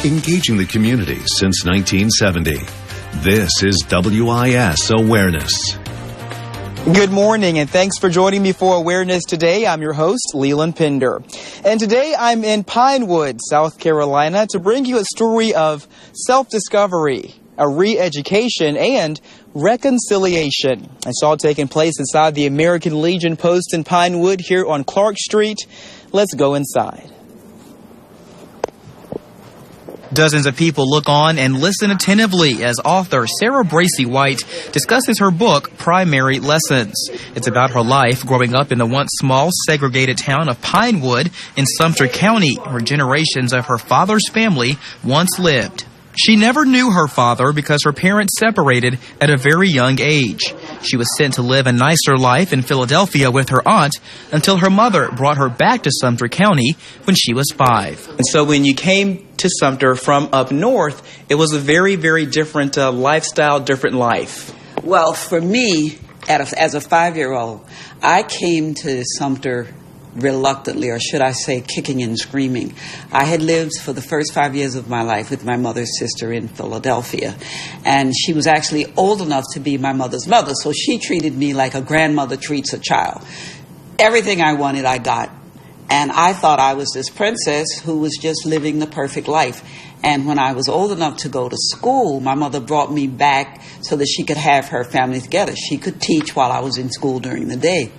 engaging the community since 1970. This is WIS Awareness. Good morning, and thanks for joining me for Awareness today. I'm your host, Leland Pender. And today I'm in Pinewood, South Carolina, to bring you a story of self-discovery, a re-education, and reconciliation. It's all taking place inside the American Legion Post in Pinewood here on Clark Street. Let's go inside. Dozens of people look on and listen attentively as author Sarah Bracey White discusses her book, Primary Lessons. It's about her life growing up in the once small, segregated town of Pinewood in Sumter County, where generations of her father's family once lived. She never knew her father because her parents separated at a very young age. She was sent to live a nicer life in Philadelphia with her aunt until her mother brought her back to Sumter County when she was 5. And so when you came to Sumter from up north, it was a very, very different lifestyle, different life. Well, for me, as a 5-year-old, I came to Sumter reluctantly, or should I say kicking and screaming. I had lived for the first 5 years of my life with my mother's sister in Philadelphia, and she was actually old enough to be my mother's mother, so she treated me like a grandmother treats a child. Everything I wanted, I got, and I thought I was this princess who was just living the perfect life. And when I was old enough to go to school, my mother brought me back so that she could have her family together. She could teach while I was in school during the day.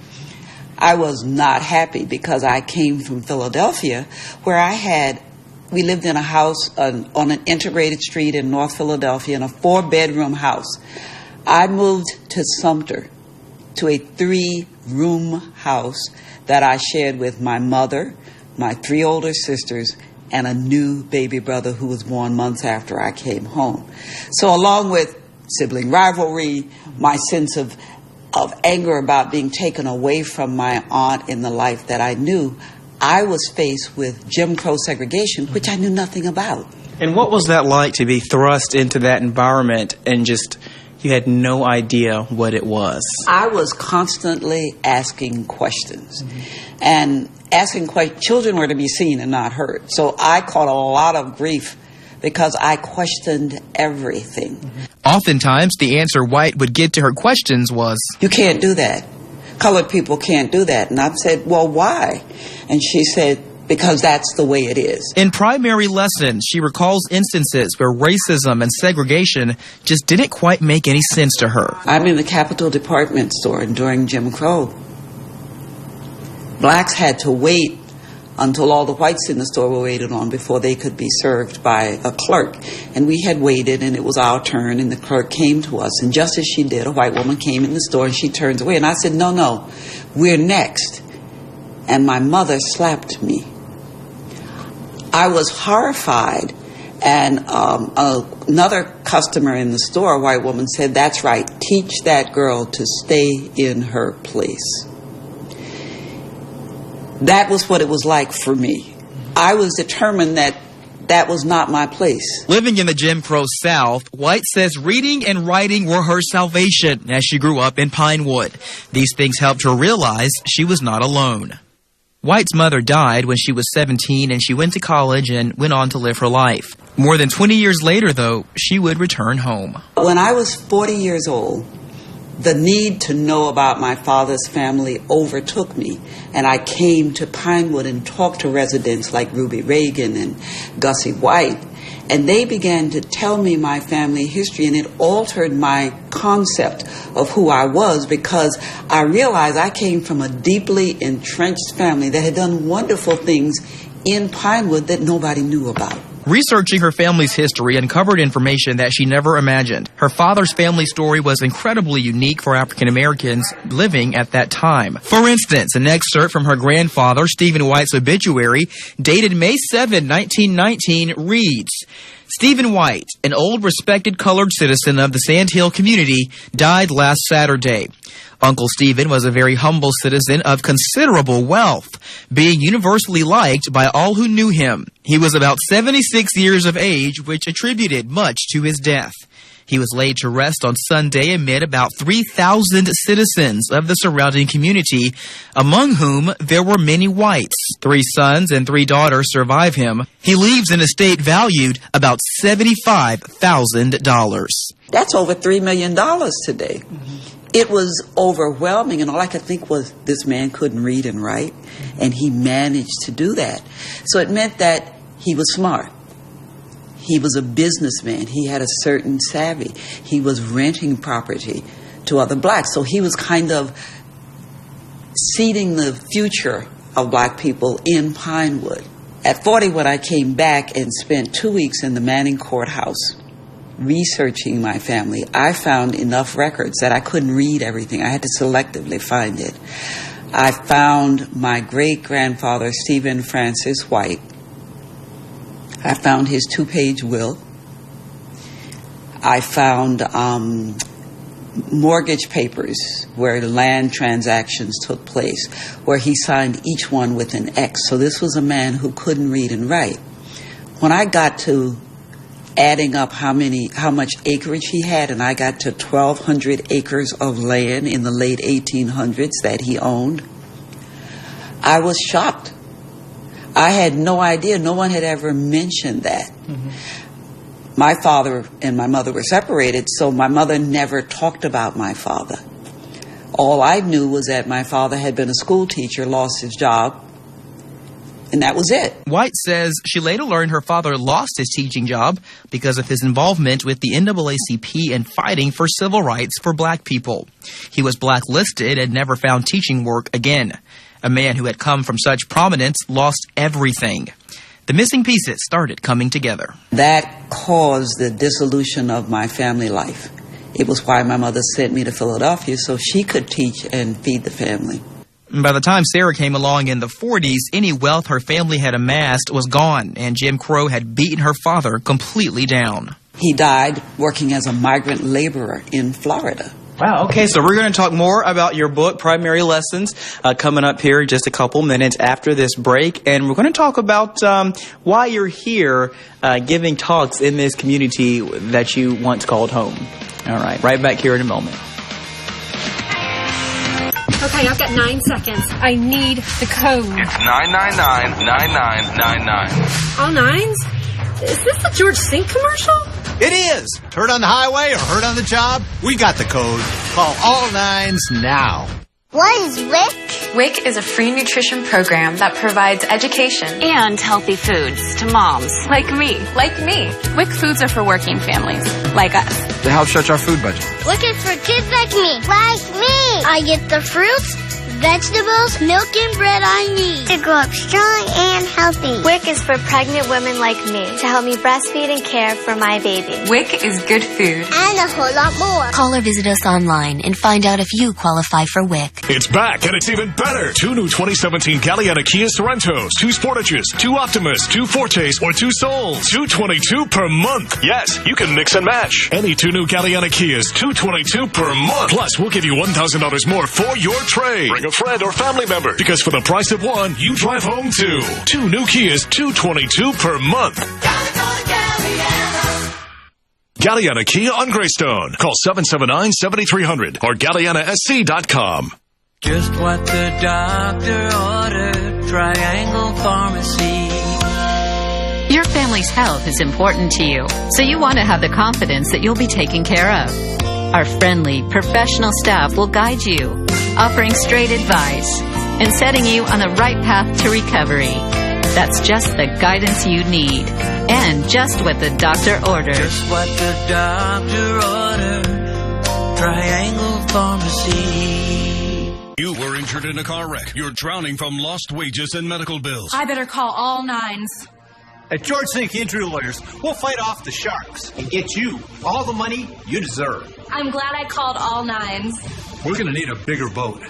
I was not happy because I came from Philadelphia, where we lived in a house on an integrated street in North Philadelphia in a 4-bedroom house. I moved to Sumter to a 3-room house that I shared with my mother, my 3 older sisters, and a new baby brother who was born months after I came home. So along with sibling rivalry, my sense of anger about being taken away from my aunt in the life that I knew, I was faced with Jim Crow segregation, which I knew nothing about. And what was that like to be thrust into that environment and just, you had no idea what it was? I was constantly asking questions. And asking questions, children were to be seen and not heard. So I caught a lot of grief because I questioned everything. Oftentimes, the answer White would get to her questions was, "You can't do that. Colored people can't do that." And I said, "Well, why?" And she said, "Because that's the way it is." In Primary Lessons, she recalls instances where racism and segregation just didn't quite make any sense to her. I'm in the Capitol department store, and during Jim Crow, blacks had to wait until all the whites in the store were waited on before they could be served by a clerk. And we had waited, and it was our turn, and the clerk came to us. And just as she did, a white woman came in the store, and she turns away. And I said, no, we're next. And my mother slapped me. I was horrified. And another customer in the store, a white woman, said, "That's right, teach that girl to stay in her place." That was what it was like for me. I was determined that was not my place. Living in the Jim Crow South, White says reading and writing were her salvation as she grew up in Pinewood. These things helped her realize she was not alone. White's mother died when she was 17, and she went to college and went on to live her life. More than 20 years later, though, she would return home. When I was 40 years old, the need to know about my father's family overtook me, and I came to Pinewood and talked to residents like Ruby Reagan and Gussie White, and they began to tell me my family history, and it altered my concept of who I was, because I realized I came from a deeply entrenched family that had done wonderful things in Pinewood that nobody knew about. Researching her family's history uncovered information that she never imagined. Her father's family story was incredibly unique for African Americans living at that time. For instance, an excerpt from her grandfather, Stephen White's obituary, dated May 7, 1919, reads, "Stephen White, an old respected colored citizen of the Sand Hill community, died last Saturday. Uncle Stephen was a very humble citizen of considerable wealth, being universally liked by all who knew him. He was about 76 years of age, which attributed much to his death. He was laid to rest on Sunday amid about 3,000 citizens of the surrounding community, among whom there were many whites. 3 sons and 3 daughters survive him. He leaves an estate valued about $75,000. That's over $3 million today. It was overwhelming, and all I could think was this man couldn't read and write, and he managed to do that. So it meant that he was smart. He was a businessman. He had a certain savvy. He was renting property to other blacks. So he was kind of seeding the future of black people in Pinewood. At 40, when I came back and spent 2 weeks in the Manning courthouse researching my family, I found enough records that I couldn't read everything. I had to selectively find it. I found my great-grandfather, Stephen Francis White. I found his 2-page will. I found mortgage papers where land transactions took place, where he signed each one with an X. So this was a man who couldn't read and write. When I got to adding up how much acreage he had, and I got to 1,200 acres of land in the late 1800s that he owned, I was shocked. I had no idea. No one had ever mentioned that. Mm-hmm. My father and my mother were separated, so my mother never talked about my father. All I knew was that my father had been a school teacher, lost his job, and that was it. White says she later learned her father lost his teaching job because of his involvement with the NAACP and fighting for civil rights for black people. He was blacklisted and never found teaching work again. A man who had come from such prominence lost everything. The missing pieces started coming together. That caused the dissolution of my family life. It was why my mother sent me to Philadelphia so she could teach and feed the family. By the time Sarah came along in the 40s, any wealth her family had amassed was gone, and Jim Crow had beaten her father completely down. He died working as a migrant laborer in Florida. Wow, okay, so we're going to talk more about your book, Primary Lessons, coming up here in just a couple minutes after this break. And we're going to talk about why you're here giving talks in this community that you once called home. All right, right back here in a moment. Okay, I've got 9 seconds. I need the code. It's 999-9999. All 9s? Is this the George Sink commercial? It is. Hurt on the highway or hurt on the job? We got the code. Call all 9s now. What is WIC? WIC is a free nutrition program that provides education and healthy foods to moms like me. WIC foods are for working families like us. To help stretch our food budget. WIC is for kids like me. I get the fruits, vegetables, milk, and bread I need to grow up strong and healthy. WIC is for pregnant women like me to help me breastfeed and care for my baby. WIC is good food. And a whole lot more. Call or visit us online and find out if you qualify for WIC. It's back, and it's even better. 2 new 2017 Galliana Kia Sorrentos, 2 Sportages, 2 Optimas, 2 Fortes, or 2 Souls. $222 per month. Yes, you can mix and match. Any 2 new Galliana Kias, $222 per month. Plus, we'll give you $1,000 more for your trade. Bring a friend or family member, because for the price of one, you drive home 2. 2 new Kias, $222 per month. Galliana Kia on Greystone. Call 779-7300 or GallianaSC.com. Just what the doctor ordered. Triangle Pharmacy. Your family's health is important to you, so you want to have the confidence that you'll be taken care of. Our friendly, professional staff will guide you, offering straight advice and setting you on the right path to recovery. That's just the guidance you need, and just what the doctor ordered. Just what the doctor ordered. Triangle Pharmacy. You were injured in a car wreck. You're drowning from lost wages and medical bills. I better call all 9s. At George Sink Injury Lawyers, we'll fight off the sharks and get you all the money you deserve. I'm glad I called all 9s. We're going to need a bigger boat.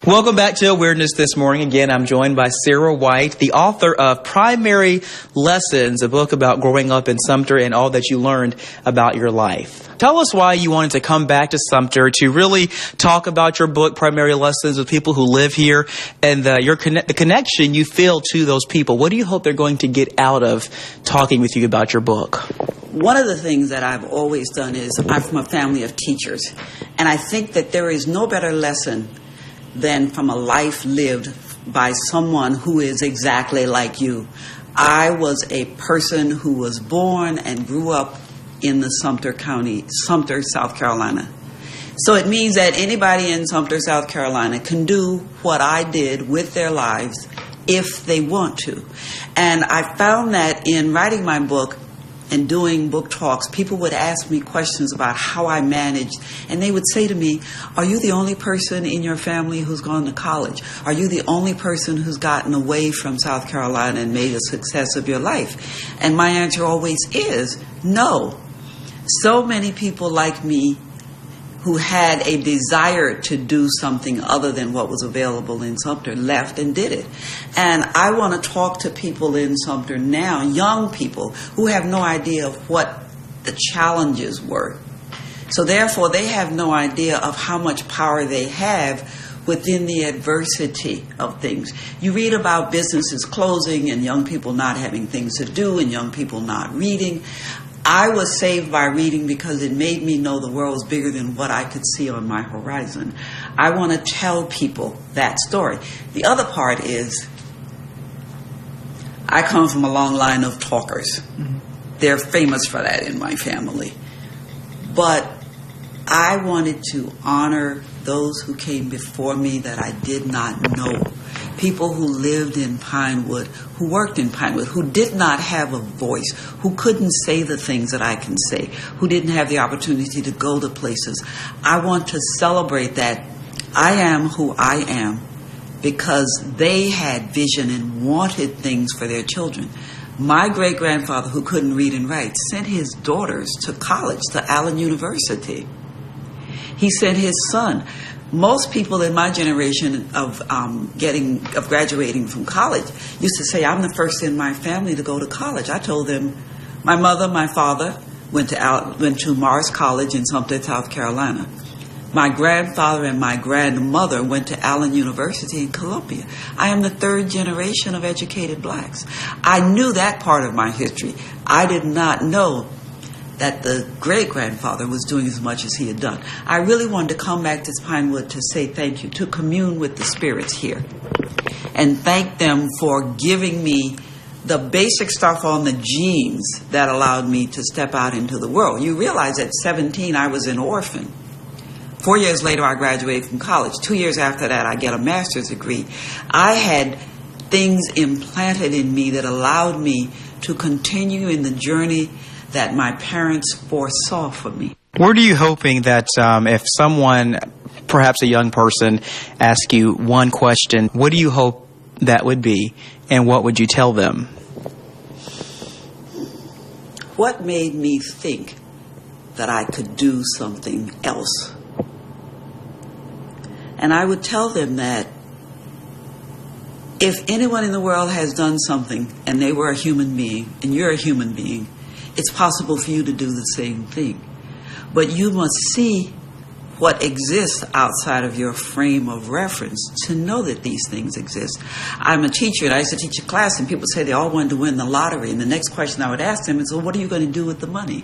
Welcome back to Awareness This Morning. Again, I'm joined by Sarah White, the author of Primary Lessons, a book about growing up in Sumter and all that you learned about your life. Tell us why you wanted to come back to Sumter to really talk about your book, Primary Lessons, with people who live here and the connection you feel to those people. What do you hope they're going to get out of talking with you about your book? One of the things that I've always done is I'm from a family of teachers, and I think that there is no better lesson than from a life lived by someone who is exactly like you. I was a person who was born and grew up in the Sumter County, Sumter, South Carolina. So it means that anybody in Sumter, South Carolina can do what I did with their lives if they want to. And I found that in writing my book and doing book talks, people would ask me questions about how I managed, and they would say to me, are you the only person in your family who's gone to college? Are you the only person who's gotten away from South Carolina and made a success of your life? And my answer always is no. So many people like me who had a desire to do something other than what was available in Sumter left and did it. And I want to talk to people in Sumter now, young people who have no idea of what the challenges were. So therefore, they have no idea of how much power they have within the adversity of things. You read about businesses closing and young people not having things to do and young people not reading. I was saved by reading because it made me know the world was bigger than what I could see on my horizon. I want to tell people that story. The other part is I come from a long line of talkers. Mm-hmm. They're famous for that in my family. But I wanted to honor those who came before me that I did not know. People who lived in Pinewood, who worked in Pinewood, who did not have a voice, who couldn't say the things that I can say, who didn't have the opportunity to go to places. I want to celebrate that I am who I am because they had vision and wanted things for their children. My great-grandfather, who couldn't read and write, sent his daughters to college, to Allen University. He sent his son. Most people in my generation of graduating from college used to say, I'm the first in my family to go to college. I told them, my mother, my father went to Morris College in Sumter, South Carolina. My grandfather and my grandmother went to Allen University in Columbia. I am the third generation of educated blacks. I knew that part of my history. I did not know that the great-grandfather was doing as much as he had done. I really wanted to come back to Pinewood to say thank you, to commune with the spirits here, and thank them for giving me the basic stuff on the genes that allowed me to step out into the world. You realize at 17 I was an orphan. 4 years later I graduated from college. 2 years after that I get a master's degree. I had things implanted in me that allowed me to continue in the journey that my parents foresaw for me. What are you hoping that if someone, perhaps a young person, asks you one question, what do you hope that would be, and what would you tell them? What made me think that I could do something else? And I would tell them that if anyone in the world has done something and they were a human being and you're a human being, it's possible for you to do the same thing. But you must see what exists outside of your frame of reference to know that these things exist. I'm a teacher, and I used to teach a class, and people say they all wanted to win the lottery. And the next question I would ask them is, well, what are you going to do with the money?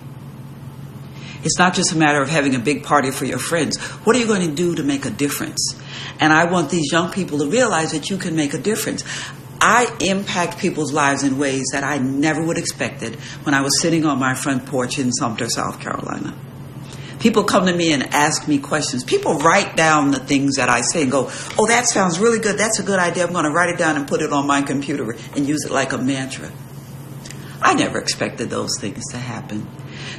It's not just a matter of having a big party for your friends. What are you going to do to make a difference? And I want these young people to realize that you can make a difference. I impact people's lives in ways that I never would have expected when I was sitting on my front porch in Sumter, South Carolina. People come to me and ask me questions. People write down the things that I say and go, oh, that sounds really good. That's a good idea. I'm going to write it down and put it on my computer and use it like a mantra. I never expected those things to happen.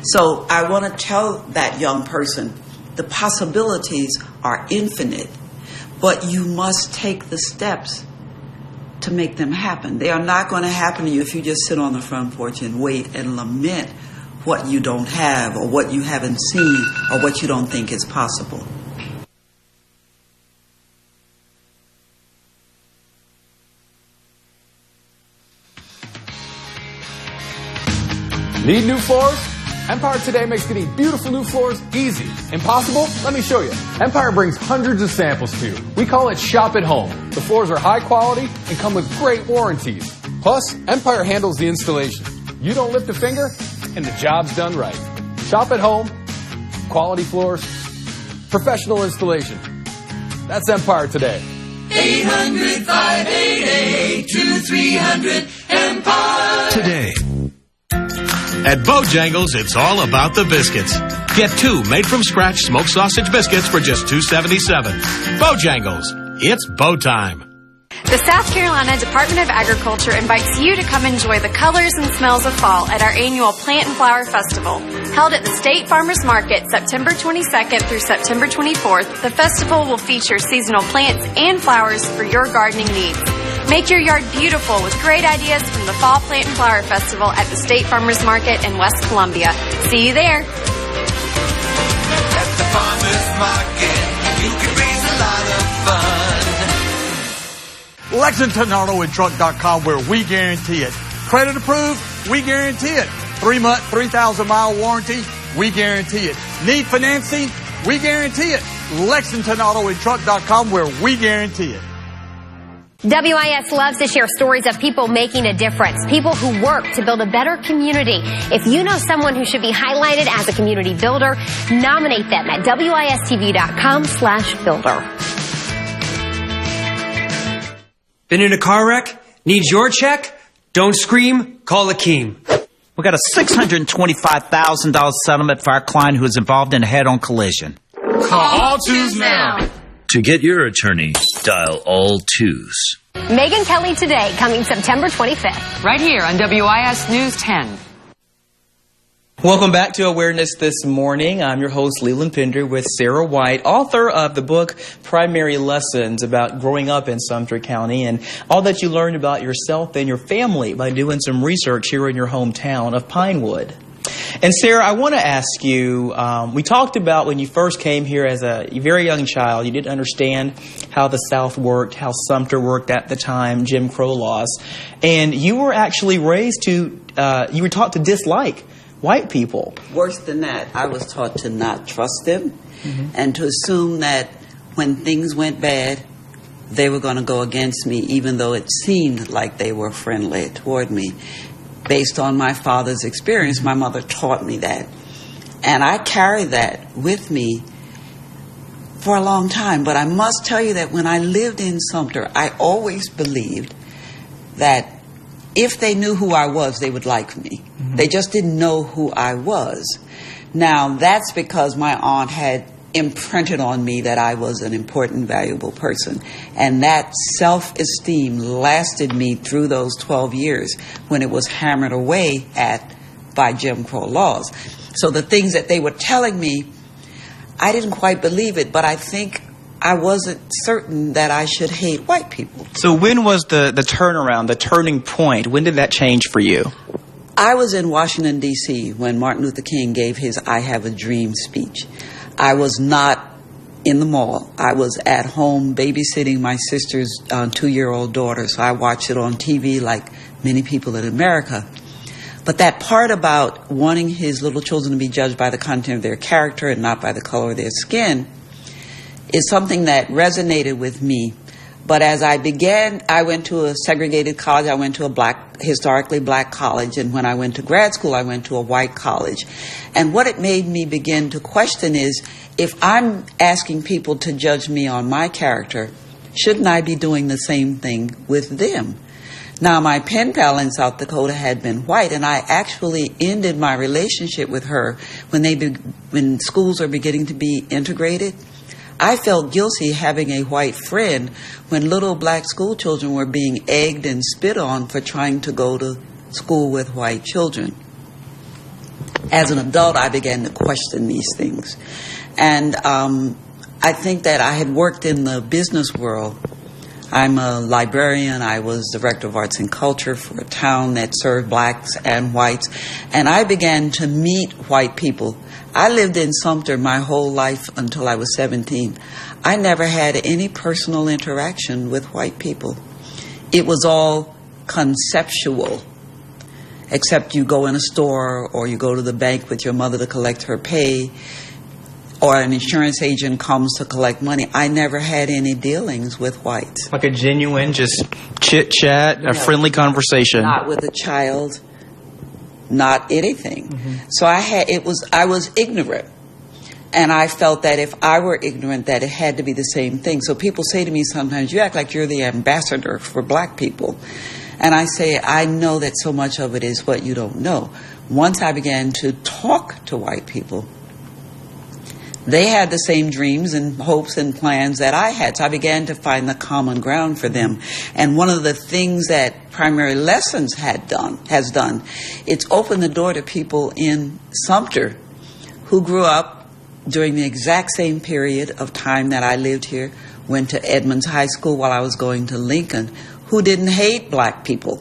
So I want to tell that young person the possibilities are infinite, but you must take the steps to make them happen. They are not going to happen to you if you just sit on the front porch and wait and lament what you don't have or what you haven't seen or what you don't think is possible. Need new floors? Empire today makes getting beautiful new floors easy. Impossible? Let me show you. Empire brings hundreds of samples to you. We call it Shop at Home. The floors are high quality and come with great warranties. Plus, Empire handles the installation. You don't lift a finger, and the job's done right. Shop at home, quality floors, professional installation. That's Empire Today. 800-588-2300 Empire. Today. At Bojangles, it's all about the biscuits. Get 2 made-from-scratch smoked sausage biscuits for just $2.77. Bojangles, it's bow time. The South Carolina Department of Agriculture invites you to come enjoy the colors and smells of fall at our annual Plant and Flower Festival. Held at the State Farmers Market September 22nd through September 24th, the festival will feature seasonal plants and flowers for your gardening needs. Make your yard beautiful with great ideas from the Fall Plant and Flower Festival at the State Farmers Market in West Columbia. See you there. At the Farmers Market, you can raise a lot of fun. Lexington Auto and Truck.com, where we guarantee it. Credit approved, we guarantee it. 3-month, 3,000-mile warranty, we guarantee it. Need financing, we guarantee it. Lexington Auto and Truck.com, where we guarantee it. WIS loves to share stories of people making a difference, people who work to build a better community. If you know someone who should be highlighted as a community builder, nominate them at wistv.com/builder. Been in a car wreck? Needs your check? Don't scream, call Akeem. We got a $625,000 settlement for our client who was involved in a head-on collision. Call all twos now. To get your attorney, dial all twos. Megyn Kelly Today, coming September 25th. Right here on WIS News 10. Welcome back to Awareness This Morning. I'm your host, Leland Pender, with Sarah White, author of the book Primary Lessons, about growing up in Sumter County and all that you learned about yourself and your family by doing some research here in your hometown of Pinewood. And Sarah, I want to ask you, we talked about when you first came here as a very young child, you didn't understand how the South worked, how Sumter worked at the time, Jim Crow laws. And you were actually raised to, you were taught to dislike white people. Worse than that, I was taught to not trust them and to assume that when things went bad, they were going to go against me, even though it seemed like they were friendly toward me. Based on my father's experience, my mother taught me that. And I carried that with me for a long time. But I must tell you that when I lived in Sumter, I always believed that if they knew who I was, they would like me. They just didn't know who I was. Now, that's because my aunt had imprinted on me that I was an important, valuable person. And that self-esteem lasted me through those 12 years when it was hammered away at by Jim Crow laws. So the things that they were telling me, I didn't quite believe it, but I think I wasn't certain that I should hate white people. So when was the turnaround, the turning point? When did that change for you? I was in Washington, D.C. when Martin Luther King gave his I Have a Dream speech. I was not in the mall. I was at home babysitting my sister's 2-year-old daughter, so I watched it on TV like many people in America. But that part about wanting his little children to be judged by the content of their character and not by the color of their skin is something that resonated with me. But as I began, I went to a segregated college. I went to a historically black college. And when I went to grad school, I went to a white college. And what it made me begin to question is, if I'm asking people to judge me on my character, shouldn't I be doing the same thing with them? Now, my pen pal in South Dakota had been white, and I actually ended my relationship with her when schools are beginning to be integrated. I felt guilty having a white friend when little black school children were being egged and spit on for trying to go to school with white children. As an adult, I began to question these things. And I think that I had worked in the business world. I'm a librarian. I was director of arts and culture for a town that served blacks and whites. And I began to meet white people. I lived in Sumter my whole life until I was 17. I never had any personal interaction with white people. It was all conceptual, except you go in a store or you go to the bank with your mother to collect her pay, or an insurance agent comes to collect money. I never had any dealings with whites. Like a genuine, just chit-chat, a friendly conversation. Not with a child. not anything. So I was ignorant. And I felt that if I were ignorant, that it had to be the same thing. So people say to me sometimes, you act like you're the ambassador for black people. And I say, I know that so much of it is what you don't know. Once I began to talk to white people, they had the same dreams and hopes and plans that I had. So I began to find the common ground for them. And one of the things that Primary Lessons has done, it's opened the door to people in Sumter who grew up during the exact same period of time that I lived here, went to Edmonds High School while I was going to Lincoln, who didn't hate black people.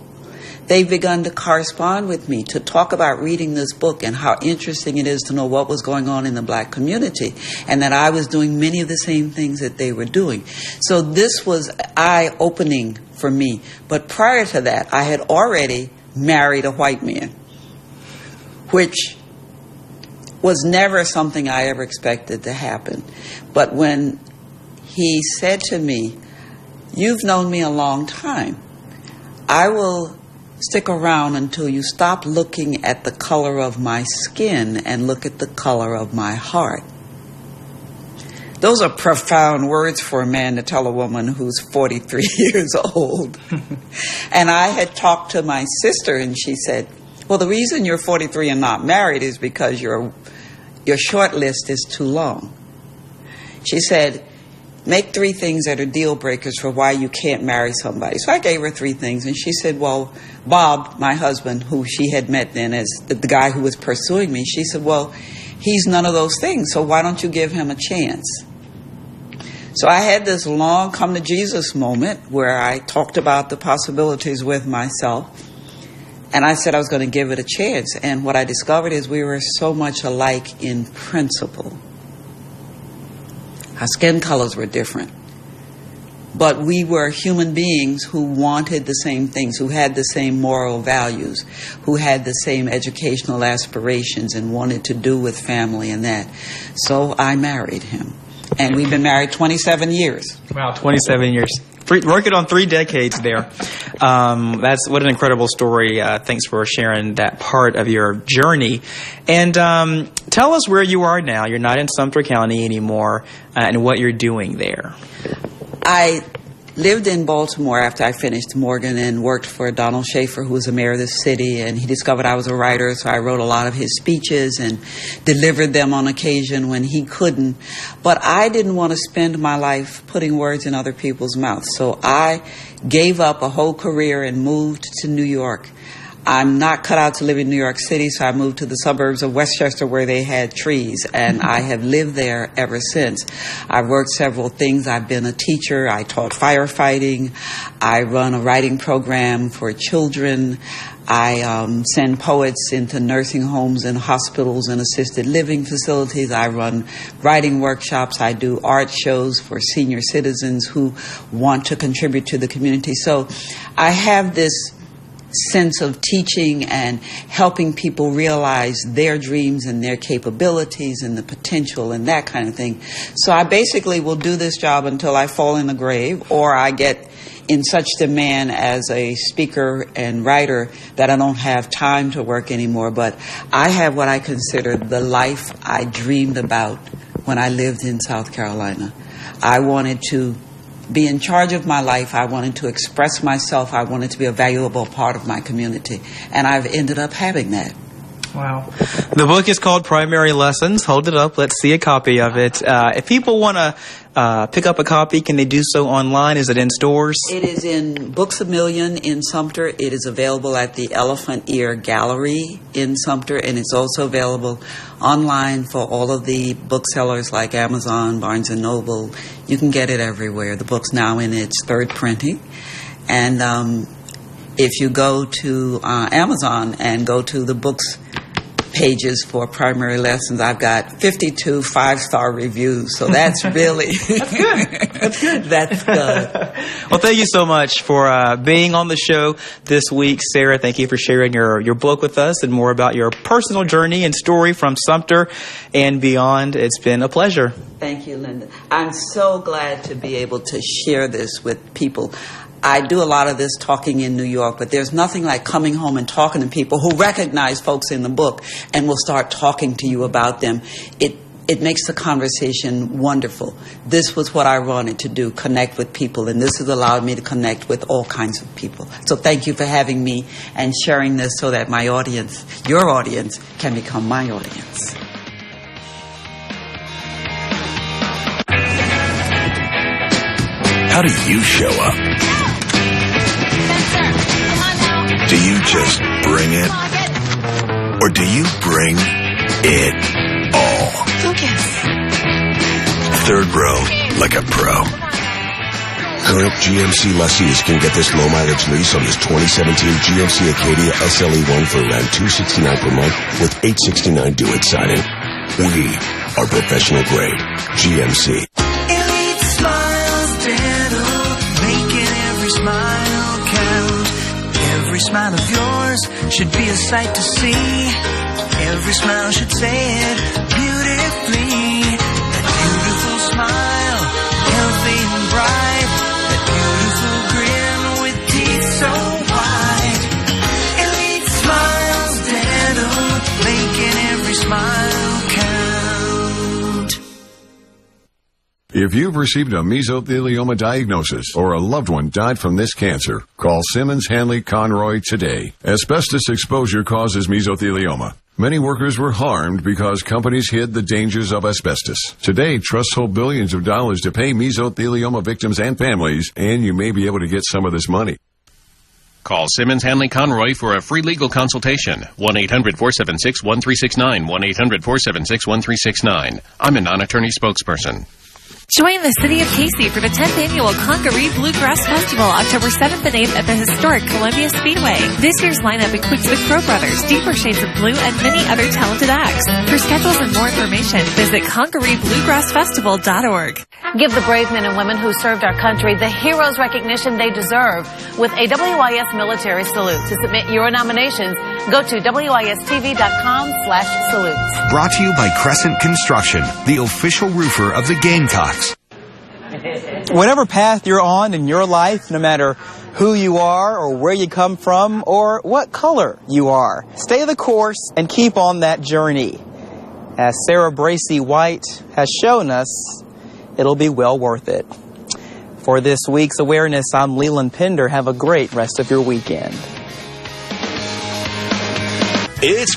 They've begun to correspond with me to talk about reading this book and how interesting it is to know what was going on in the black community, and that I was doing many of the same things that they were doing. So this was eye-opening for me. But prior to that, I had already married a white man, which was never something I ever expected to happen. But when he said to me, you've known me a long time, I will stick around until you stop looking at the color of my skin and look at the color of my heart. Those are profound words for a man to tell a woman who's 43 years old. And I had talked to my sister, and she said, well, the reason you're 43 and not married is because your short list is too long. She said, make 3 things that are deal breakers for why you can't marry somebody. So I gave her 3 things, and she said, well, Bob, my husband, who she had met then as the guy who was pursuing me, she said, well, he's none of those things, so why don't you give him a chance? So I had this long come to Jesus moment where I talked about the possibilities with myself. And I said I was going to give it a chance. And what I discovered is we were so much alike in principle. Our skin colors were different. But we were human beings who wanted the same things, who had the same moral values, who had the same educational aspirations and wanted to do with family and that. So I married him. And we've been married 27 years. Wow, 27 years. Working on 3 decades there. That's what an incredible story. Thanks for sharing that part of your journey. And tell us where you are now. You're not in Sumter County anymore, and what you're doing there. I lived in Baltimore after I finished Morgan and worked for Donald Schaefer, who was the mayor of the city, and he discovered I was a writer, so I wrote a lot of his speeches and delivered them on occasion when he couldn't. But I didn't want to spend my life putting words in other people's mouths, so I gave up a whole career and moved to New York. I'm not cut out to live in New York City, so I moved to the suburbs of Westchester where they had trees, and I have lived there ever since. I've worked several things. I've been a teacher. I taught firefighting. I run a writing program for children. I send poets into nursing homes and hospitals and assisted living facilities. I run writing workshops. I do art shows for senior citizens who want to contribute to the community. So I have this sense of teaching and helping people realize their dreams and their capabilities and the potential and that kind of thing. So I basically will do this job until I fall in the grave, or I get in such demand as a speaker and writer that I don't have time to work anymore. But I have what I consider the life I dreamed about when I lived in South Carolina. I wanted to be in charge of my life. I wanted to express myself. I wanted to be a valuable part of my community. And I've ended up having that. Wow. The book is called Primary Lessons. Hold it up. Let's see a copy of it. If people want to pick up a copy, can they do so online? Is it in stores? It is in Books A Million in Sumter. It is available at the Elephant Ear Gallery in Sumter, and it's also available online for all of the booksellers like Amazon, Barnes & Noble. You can get it everywhere. The book's now in its 3rd printing. And if you go to Amazon and go to the books pages for Primary Lessons, I've got 52 5-star reviews, so that's really that's good. That's good. That's good. Well, thank you so much for being on the show this week, Sarah. Thank you for sharing your book with us and more about your personal journey and story from Sumter and beyond. It's been a pleasure. Thank you, Linda. I'm so glad to be able to share this with people. I do a lot of this talking in New York, but there's nothing like coming home and talking to people who recognize folks in the book and will start talking to you about them. It makes the conversation wonderful. This was what I wanted to do, connect with people, and this has allowed me to connect with all kinds of people. So thank you for having me and sharing this so that my audience, your audience, can become my audience. How do you show up? Do you just bring it? Or do you bring it all? Focus. Third row, like a pro. Current GMC lessees can get this low-mileage lease on this 2017 GMC Acadia SLE1 for around $269 per month with $869 due at signing. We are professional grade. GMC. Elite Smiles Dental, making every smile count. Every smile of yours should be a sight to see. Every smile should say it beautifully. That beautiful smile, healthy and bright. That beautiful grin with teeth so white. Elite Smiles Dental, making every smile count. If you've received a mesothelioma diagnosis or a loved one died from this cancer, call Simmons, Hanley, Conroy today. Asbestos exposure causes mesothelioma. Many workers were harmed because companies hid the dangers of asbestos. Today, trusts hold billions of dollars to pay mesothelioma victims and families, and you may be able to get some of this money. Call Simmons, Hanley, Conroy for a free legal consultation. 1-800-476-1369. 1-800-476-1369. I'm a non-attorney spokesperson. Join the City of Casey for the 10th Annual Congaree Bluegrass Festival, October 7th and 8th at the historic Columbia Speedway. This year's lineup includes the Crow Brothers, Deeper Shades of Blue, and many other talented acts. For schedules and more information, visit CongareeBluegrassFestival.org. Give the brave men and women who served our country the heroes recognition they deserve with a WIS military salute. To submit your nominations, go to WISTV.com/salutes. Brought to you by Crescent Construction, the official roofer of the Gamecocks. Whatever path you're on in your life, no matter who you are or where you come from or what color you are, stay the course and keep on that journey. As Sarah Bracey White has shown us, it'll be well worth it. For this week's awareness, I'm Leland Pender. Have a great rest of your weekend. It's